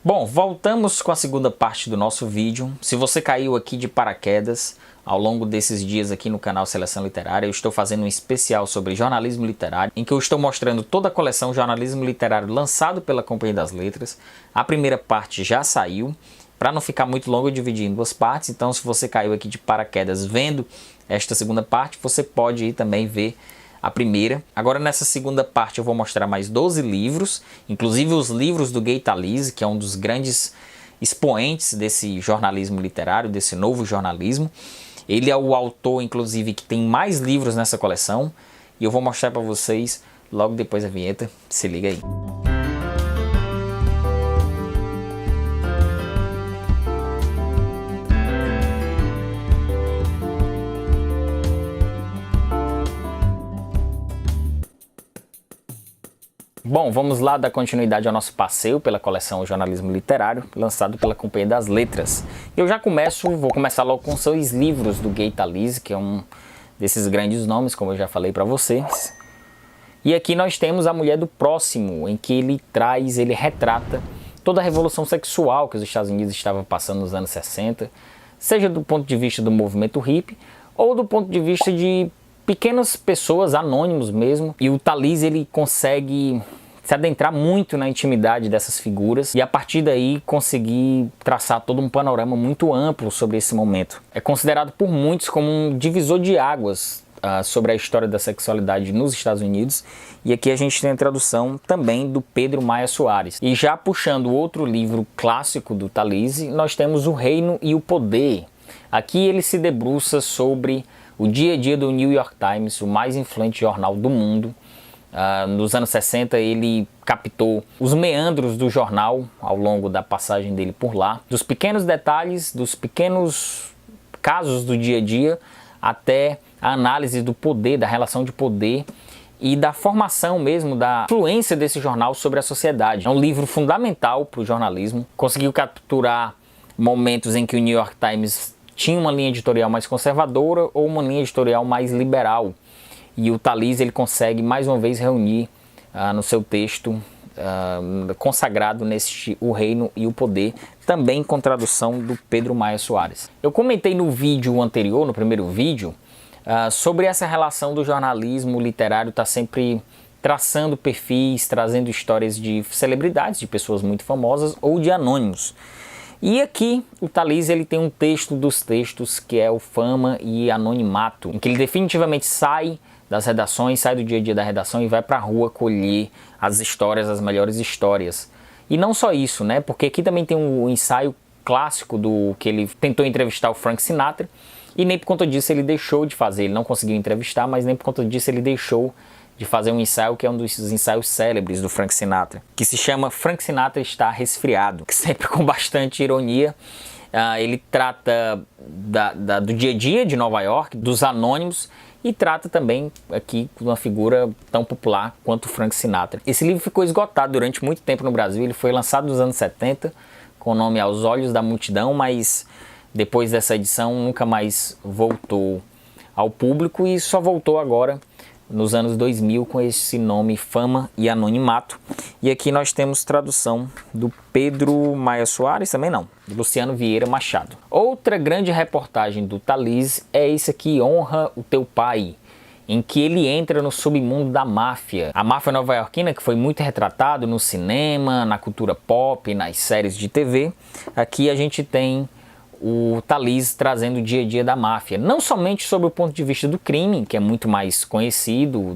Bom, voltamos com a segunda parte do nosso vídeo. Se você caiu aqui de paraquedas ao longo desses dias aqui no canal Seleção Literária, eu estou fazendo um especial sobre jornalismo literário, em que eu estou mostrando toda a coleção Jornalismo Literário lançado pela Companhia das Letras. A primeira parte já saiu. Para não ficar muito longo, eu dividi em duas partes, então se você caiu aqui de paraquedas vendo esta segunda parte, você pode ir também ver a primeira. Agora nessa segunda parte eu vou mostrar mais 12 livros, inclusive os livros do Gay Talese, que é um dos grandes expoentes desse jornalismo literário, desse novo jornalismo. Ele é o autor, inclusive, que tem mais livros nessa coleção, e eu vou mostrar para vocês logo depois da vinheta. Se liga aí. Bom, vamos lá dar continuidade ao nosso passeio pela coleção Jornalismo Literário, lançado pela Companhia das Letras. Eu já vou começar logo com 6 livros do Gay Talese, que é um desses grandes nomes, como eu já falei para vocês. E aqui nós temos A Mulher do Próximo, em que ele retrata toda a revolução sexual que os Estados Unidos estavam passando nos anos 60, seja do ponto de vista do movimento hippie, ou do ponto de vista de pequenas pessoas, anônimos mesmo, e o Talese ele consegue se adentrar muito na intimidade dessas figuras e a partir daí conseguir traçar todo um panorama muito amplo sobre esse momento. É considerado por muitos como um divisor de águas sobre a história da sexualidade nos Estados Unidos, e aqui a gente tem a tradução também do Pedro Maia Soares. E já puxando outro livro clássico do Talese, nós temos O Reino e o Poder. Aqui ele se debruça sobre o dia a dia do New York Times, o mais influente jornal do mundo. Nos anos 60 ele captou os meandros do jornal ao longo da passagem dele por lá, dos pequenos detalhes, dos pequenos casos do dia a dia, até a análise do poder, da relação de poder e da formação mesmo, da influência desse jornal sobre a sociedade. É um livro fundamental para o jornalismo, conseguiu capturar momentos em que o New York Times tinha uma linha editorial mais conservadora ou uma linha editorial mais liberal. E o Talese ele consegue mais uma vez reunir no seu texto consagrado nesse O Reino e o Poder, também com tradução do Pedro Maia Soares. Eu comentei no vídeo anterior, no primeiro vídeo, sobre essa relação do jornalismo literário estar sempre traçando perfis, trazendo histórias de celebridades, de pessoas muito famosas ou de anônimos. E aqui o Talese ele tem um texto dos textos que é o Fama e Anonimato, em que ele definitivamente sai das redações, sai do dia a dia da redação e vai para a rua colher as histórias, as melhores histórias. E não só isso, né? Porque aqui também tem um ensaio clássico do que ele tentou entrevistar o Frank Sinatra e nem por conta disso ele deixou de fazer, ele não conseguiu entrevistar, mas nem por conta disso ele deixou de fazer um ensaio que é um dos ensaios célebres do Frank Sinatra, que se chama Frank Sinatra Está Resfriado, que sempre com bastante ironia. Ele trata do dia a dia de Nova York, dos anônimos, e trata também aqui de uma figura tão popular quanto o Frank Sinatra. Esse livro ficou esgotado durante muito tempo no Brasil, ele foi lançado nos anos 70, com o nome Aos Olhos da Multidão, mas depois dessa edição nunca mais voltou ao público e só voltou agora nos anos 2000 com esse nome Fama e Anonimato. E aqui nós temos tradução do Pedro Maia Soares, também não, de Luciano Vieira Machado. Outra grande reportagem do Talese é esse aqui, Honra o Teu Pai, em que ele entra no submundo da máfia. A máfia nova-iorquina, que foi muito retratado no cinema, na cultura pop, nas séries de TV. Aqui a gente tem o Talese trazendo o dia a dia da máfia, não somente sob o ponto de vista do crime, que é muito mais conhecido,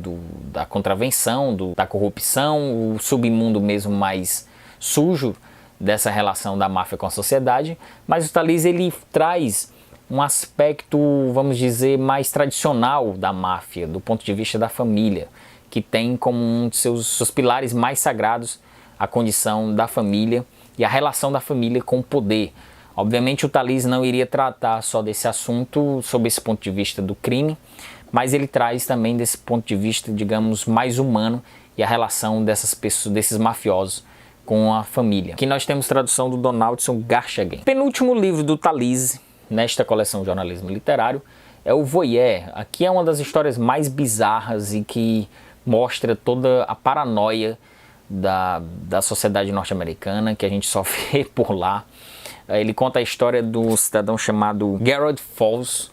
da contravenção, da corrupção, o submundo mesmo mais sujo dessa relação da máfia com a sociedade, mas o Talese ele traz um aspecto, vamos dizer, mais tradicional da máfia, do ponto de vista da família, que tem como um de seus pilares mais sagrados a condição da família e a relação da família com o poder. Obviamente o Talese não iria tratar só desse assunto sob esse ponto de vista do crime, mas ele traz também desse ponto de vista, digamos, mais humano e a relação dessas pessoas, desses mafiosos com a família. Aqui nós temos tradução do Donaldson Garchagin. O penúltimo livro do Talese nesta coleção Jornalismo Literário é o Voyeur. Aqui é uma das histórias mais bizarras e que mostra toda a paranoia da sociedade norte-americana, que a gente só vê por lá. Ele conta a história do cidadão chamado Gerald Falls,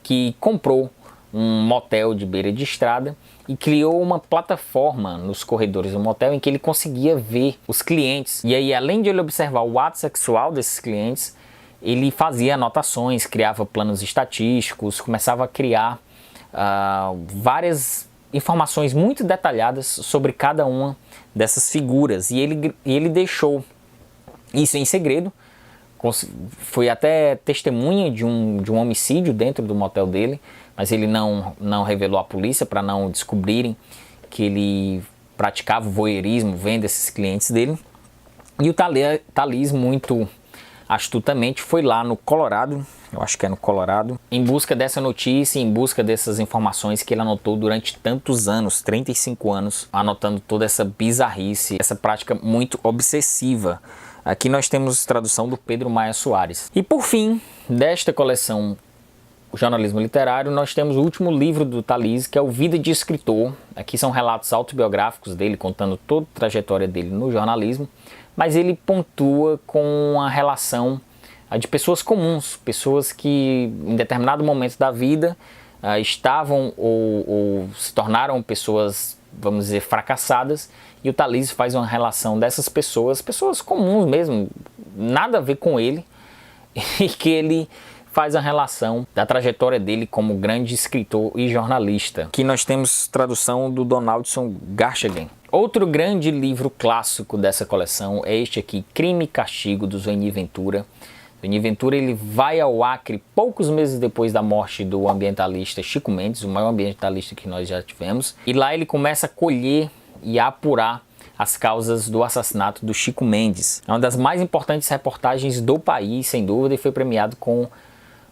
que comprou um motel de beira de estrada e criou uma plataforma nos corredores do motel em que ele conseguia ver os clientes. E aí, além de ele observar o ato sexual desses clientes, ele fazia anotações, criava planos estatísticos, começava a criar várias informações muito detalhadas sobre cada uma dessas figuras. E ele deixou isso em segredo. Foi até testemunha de um homicídio dentro do motel dele, mas ele não revelou à polícia para não descobrirem que ele praticava voyeurismo vendo esses clientes dele. E o Thalys, muito astutamente, foi lá no Colorado, eu acho que é no Colorado, em busca dessa notícia, em busca dessas informações que ele anotou durante tantos anos, 35 anos, anotando toda essa bizarrice, essa prática muito obsessiva. Aqui nós temos tradução do Pedro Maia Soares. E por fim, desta coleção Jornalismo Literário, nós temos o último livro do Thalys, que é o Vida de Escritor. Aqui são relatos autobiográficos dele, contando toda a trajetória dele no jornalismo, mas ele pontua com a relação de pessoas comuns, pessoas que em determinado momento da vida estavam ou se tornaram pessoas, vamos dizer, fracassadas, e o Thalys faz uma relação dessas pessoas comuns mesmo, nada a ver com ele, e que ele faz a relação da trajetória dele como grande escritor e jornalista. Aqui nós temos tradução do Donaldson Garchagen. Outro grande livro clássico dessa coleção é este aqui, Crime e Castigo, do Zueni Ventura. Zueni Ventura, ele vai ao Acre poucos meses depois da morte do ambientalista Chico Mendes, o maior ambientalista que nós já tivemos, e lá ele começa a colher e a apurar as causas do assassinato do Chico Mendes. É uma das mais importantes reportagens do país, sem dúvida, e foi premiado com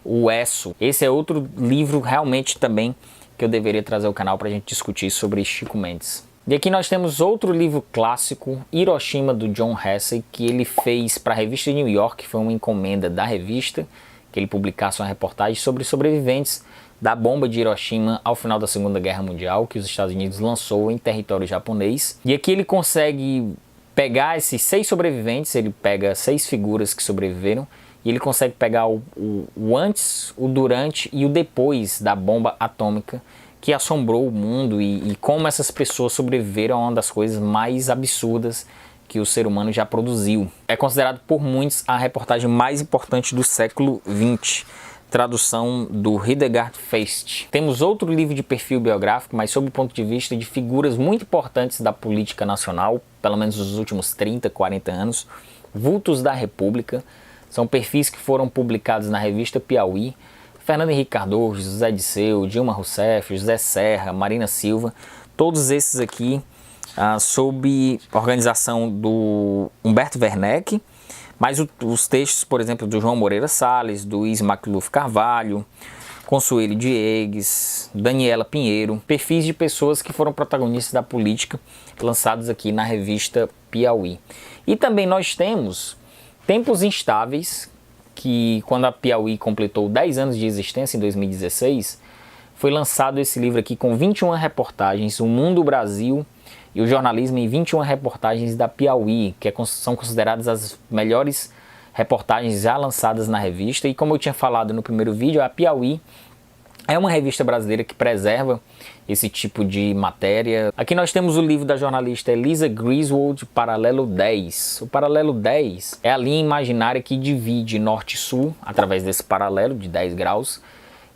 o ESSO. Esse é outro livro realmente também que eu deveria trazer ao canal para a gente discutir sobre Chico Mendes. E aqui nós temos outro livro clássico, Hiroshima, do John Hersey, que ele fez para a revista de New York, foi uma encomenda da revista, que ele publicasse uma reportagem sobre sobreviventes da bomba de Hiroshima ao final da Segunda Guerra Mundial, que os Estados Unidos lançou em território japonês. E aqui ele consegue pegar esses 6 sobreviventes, ele pega 6 figuras que sobreviveram, e ele consegue pegar o antes, o durante e o depois da bomba atômica, que assombrou o mundo, e como essas pessoas sobreviveram a uma das coisas mais absurdas que o ser humano já produziu. É considerado por muitos a reportagem mais importante do século XX. Tradução do Hildegard Feist. Temos outro livro de perfil biográfico, mas sob o ponto de vista de figuras muito importantes da política nacional, pelo menos nos últimos 30, 40 anos, Vultos da República. São perfis que foram publicados na revista Piauí. Fernando Henrique Cardoso, José Disseu, Dilma Rousseff, José Serra, Marina Silva, todos esses aqui sob organização do Humberto Werneck, mas os textos, por exemplo, do João Moreira Salles, do Luiz Macluf Carvalho, Consuelo Diegues, Daniela Pinheiro, perfis de pessoas que foram protagonistas da política, lançados aqui na revista Piauí. E também nós temos Tempos Instáveis, que quando a Piauí completou 10 anos de existência, em 2016, foi lançado esse livro aqui com 21 reportagens, O Mundo, o Brasil e o Jornalismo em 21 reportagens da Piauí, que são consideradas as melhores reportagens já lançadas na revista. E como eu tinha falado no primeiro vídeo, a Piauí é uma revista brasileira que preserva esse tipo de matéria. Aqui nós temos o livro da jornalista Elisa Griswold, Paralelo 10. O Paralelo 10 é a linha imaginária que divide norte e sul, através desse paralelo de 10 graus,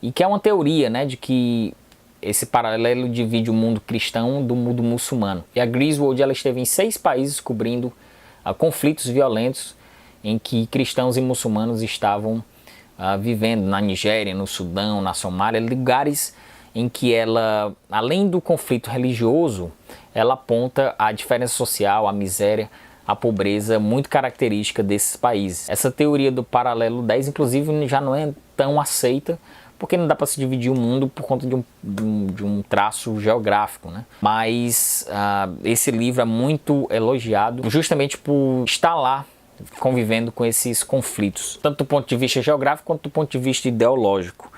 e que é uma teoria, né, de que esse paralelo divide o mundo cristão do mundo muçulmano. E a Griswold, ela esteve em 6 países cobrindo conflitos violentos em que cristãos e muçulmanos estavam vivendo, na Nigéria, no Sudão, na Somália, lugares em que ela, além do conflito religioso, ela aponta a diferença social, a miséria, a pobreza muito característica desses países. Essa teoria do paralelo 10, inclusive, já não é tão aceita, porque não dá para se dividir o mundo por conta de um traço geográfico, né? Mas esse livro é muito elogiado justamente por estar lá convivendo com esses conflitos, tanto do ponto de vista geográfico quanto do ponto de vista ideológico.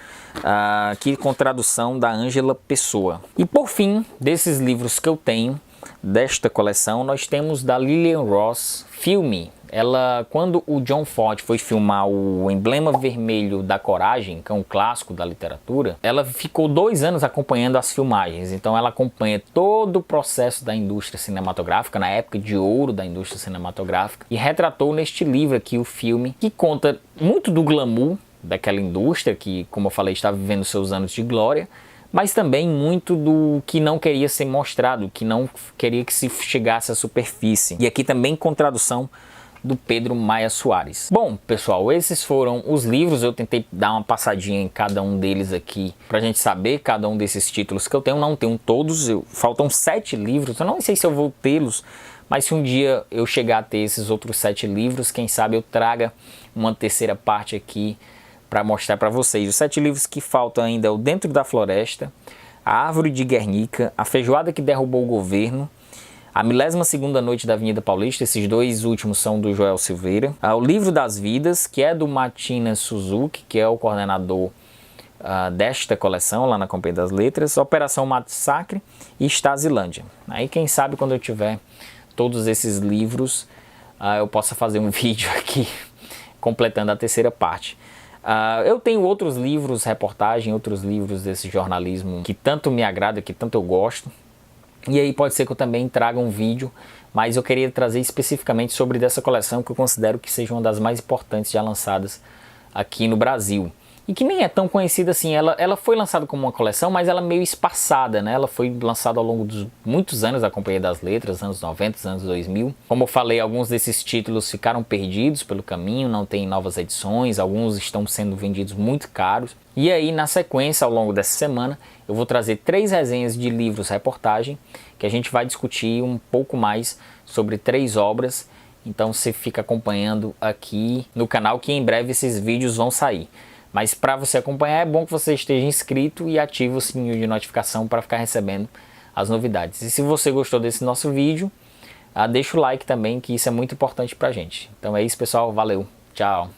Aqui com tradução da Ângela Pessoa. E por fim, desses livros que eu tenho, desta coleção, nós temos da Lillian Ross, Filme. Ela, quando o John Ford foi filmar o Emblema Vermelho da Coragem, que é um clássico da literatura, ela ficou 2 anos acompanhando as filmagens. Então ela acompanha todo o processo da indústria cinematográfica, na época de ouro da indústria cinematográfica, e retratou neste livro aqui o filme, que conta muito do glamour daquela indústria, que, como eu falei, estava vivendo seus anos de glória, mas também muito do que não queria ser mostrado, que não queria que se chegasse à superfície. E aqui também com tradução do Pedro Maia Soares. Bom, pessoal, esses foram os livros. Eu tentei dar uma passadinha em cada um deles aqui, pra gente saber cada um desses títulos que eu tenho. Não tenho todos, faltam 7 livros. Eu não sei se eu vou tê-los, mas se um dia eu chegar a ter esses outros 7 livros, quem sabe eu traga uma terceira parte aqui para mostrar para vocês. Os 7 livros que faltam ainda é o Dentro da Floresta, A Árvore de Guernica, A Feijoada que Derrubou o Governo, A 12ª Noite da Avenida Paulista. Esses 2 últimos são do Joel Silveira. O Livro das Vidas, que é do Matina Suzuki, que é o coordenador desta coleção lá na Companhia das Letras. Operação Massacre e Stazilândia. Aí quem sabe quando eu tiver todos esses livros eu possa fazer um vídeo aqui completando a terceira parte. Eu tenho outros livros, reportagem, outros livros desse jornalismo que tanto me agrada, que tanto eu gosto. E aí pode ser que eu também traga um vídeo, mas eu queria trazer especificamente sobre dessa coleção, que eu considero que seja uma das mais importantes já lançadas aqui no Brasil. E que nem é tão conhecida assim. Ela foi lançada como uma coleção, mas ela é meio espaçada, né? Ela foi lançada ao longo dos muitos anos da Companhia das Letras, anos 90, anos 2000. Como eu falei, alguns desses títulos ficaram perdidos pelo caminho, não tem novas edições, alguns estão sendo vendidos muito caros. E aí, na sequência, ao longo dessa semana, eu vou trazer 3 resenhas de livros reportagem, que a gente vai discutir um pouco mais sobre 3 obras. Então você fica acompanhando aqui no canal, que em breve esses vídeos vão sair. Mas para você acompanhar é bom que você esteja inscrito e ative o sininho de notificação para ficar recebendo as novidades. E se você gostou desse nosso vídeo, deixa o like também, que isso é muito importante para a gente. Então é isso, pessoal. Valeu. Tchau.